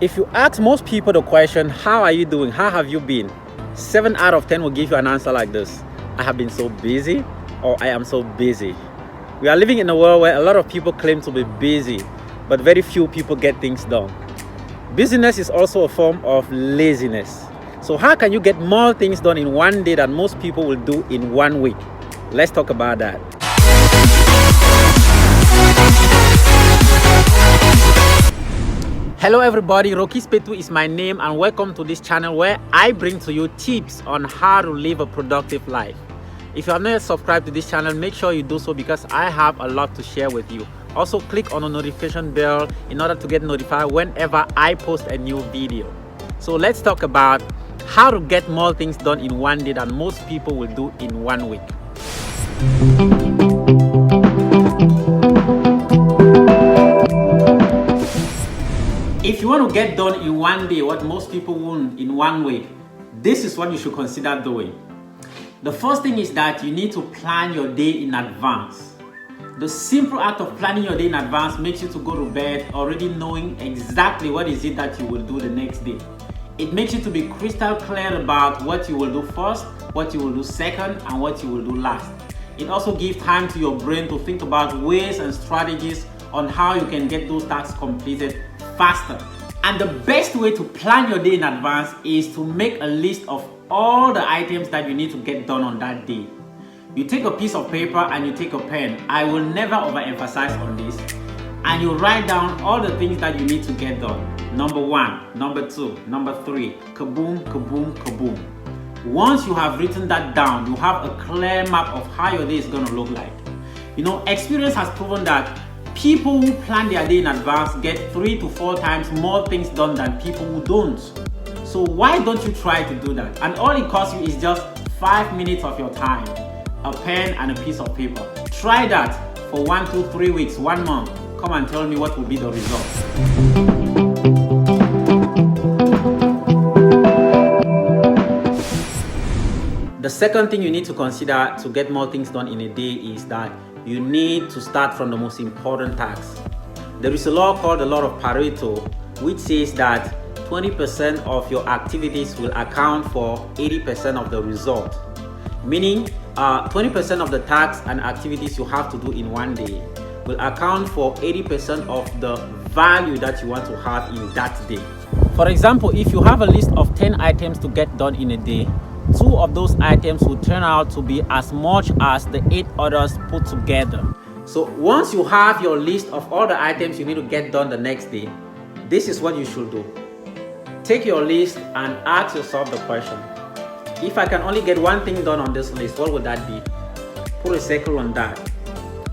If you ask most people the question, how are you doing? How have you been? 7 out of 10 will give you an answer like this. I have been so busy, or I am so busy. We are living in a world where a lot of people claim to be busy, but very few people get things done. Busyness is also a form of laziness. So how can you get more things done in one day than most people will do in 1 week? Let's talk about that. Hello everybody, Rocky Spetu is my name, and welcome to this channel where I bring to you tips on how to live a productive life. If you have not yet subscribed to this channel, make sure you do so because I have a lot to share with you. Also click on the notification bell in order to get notified whenever I post a new video. So let's talk about how to get more things done in one day than most people will do in 1 week. If you want to get done in 1 day what most people won't in 1 week, this is what you should consider doing. The first thing is that you need to plan your day in advance. The simple act of planning your day in advance makes you to go to bed already knowing exactly what is it that you will do the next day. It makes you to be crystal clear about what you will do first, what you will do second, and what you will do last. It also gives time to your brain to think about ways and strategies on how you can get those tasks completed faster. And the best way to plan your day in advance is to make a list of all the items that you need to get done on that day. You take a piece of paper and you take a pen. I will never overemphasize on this. And you write down all the things that you need to get done. Number 1, number 2, number 3, kaboom, kaboom, kaboom. Once you have written that down, you have a clear map of how your day is going to look like. You know, experience has proven that people who plan their day in advance get 3 to 4 times more things done than people who don't. So why don't you try to do that? And all it costs you is just 5 minutes of your time, a pen and a piece of paper. Try that for 1, 2, 3 weeks, 1 month. Come and tell me what will be the result. The second thing you need to consider to get more things done in a day is that you need to start from the most important tasks. There is a law called the law of Pareto, which says that 20% of your activities will account for 80% of the result. Meaning 20% of the tasks and activities you have to do in 1 day will account for 80% of the value that you want to have in that day. For example, if you have a list of 10 items to get done in a day, 2 of those items will turn out to be as much as the 8 others put together. So once you have your list of all the items you need to get done the next day, this is what you should do. Take your list and ask yourself the question, if I can only get 1 thing done on this list, what would that be? Put a circle on that.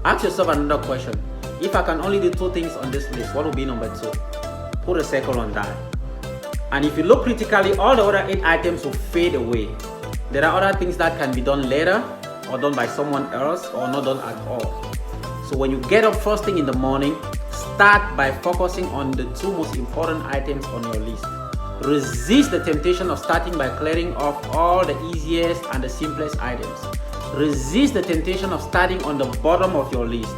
Ask yourself another question. If I can only do 2 things on this list, what will be number 2? Put a circle on that. And if you look critically, all the other 8 items will fade away. There are other things that can be done later, or done by someone else, or not done at all. So when you get up first thing in the morning, start by focusing on the 2 most important items on your list. Resist the temptation of starting by clearing off all the easiest and the simplest items. Resist the temptation of starting on the bottom of your list.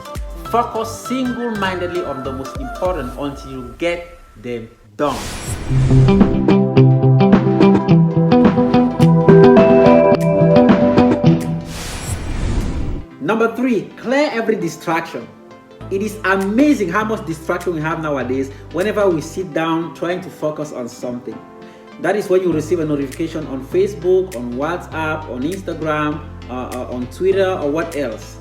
Focus single-mindedly on the most important until you get them done. Number 3, clear every distraction. It is amazing how much distraction we have nowadays whenever we sit down trying to focus on something. That is when you receive a notification on Facebook, on WhatsApp, on Instagram, on Twitter, or what else.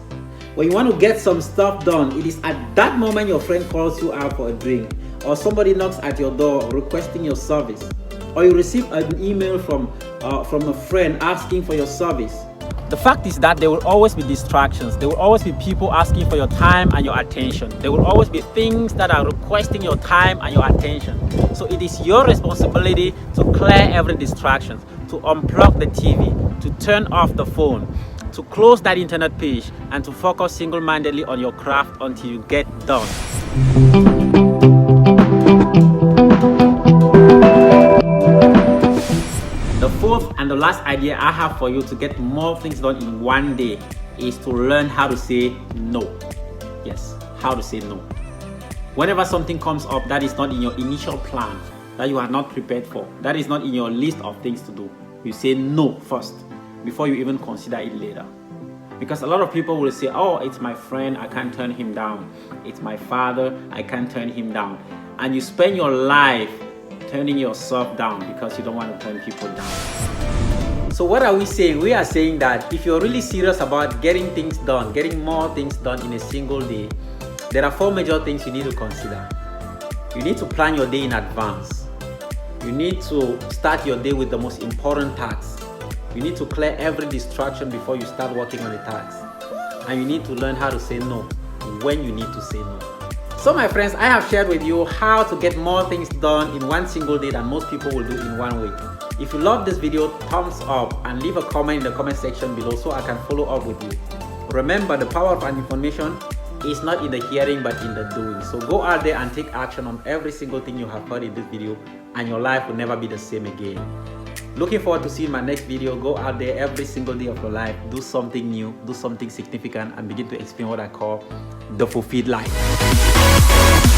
When you want to get some stuff done, it is at that moment your friend calls you out for a drink, or somebody knocks at your door requesting your service, or you receive an email from a friend asking for your service. The fact is that there will always be distractions. There will always be people asking for your time and your attention. There will always be things that are requesting your time and your attention. So it is your responsibility to clear every distraction, to unplug the TV, to turn off the phone, to close that internet page, and to focus single-mindedly on your craft until you get done. The fourth and the last idea I have for you to get more things done in 1 day is to learn how to say no. Yes, how to say no. Whenever something comes up that is not in your initial plan, that you are not prepared for, that is not in your list of things to do, you say no first before you even consider it later. Because a lot of people will say, oh, it's my friend, I can't turn him down. It's my father, I can't turn him down. And you spend your life turning yourself down because you don't want to turn people down. So what are we saying? We are saying that if you're really serious about getting things done, getting more things done in a single day, there are 4 major things you need to consider. You need to plan your day in advance. You need to start your day with the most important tasks. You need to clear every distraction before you start working on the task. And you need to learn how to say no when you need to say no. So my friends, I have shared with you how to get more things done in one single day than most people will do in 1 week. If you love this video, thumbs up and leave a comment in the comment section below so I can follow up with you. Remember, the power of information is not in the hearing but in the doing. So go out there and take action on every single thing you have heard in this video, and your life will never be the same again. Looking forward to seeing my next video. Go out there every single day of your life, do something new, do something significant, and begin to experience what I call the fulfilled life.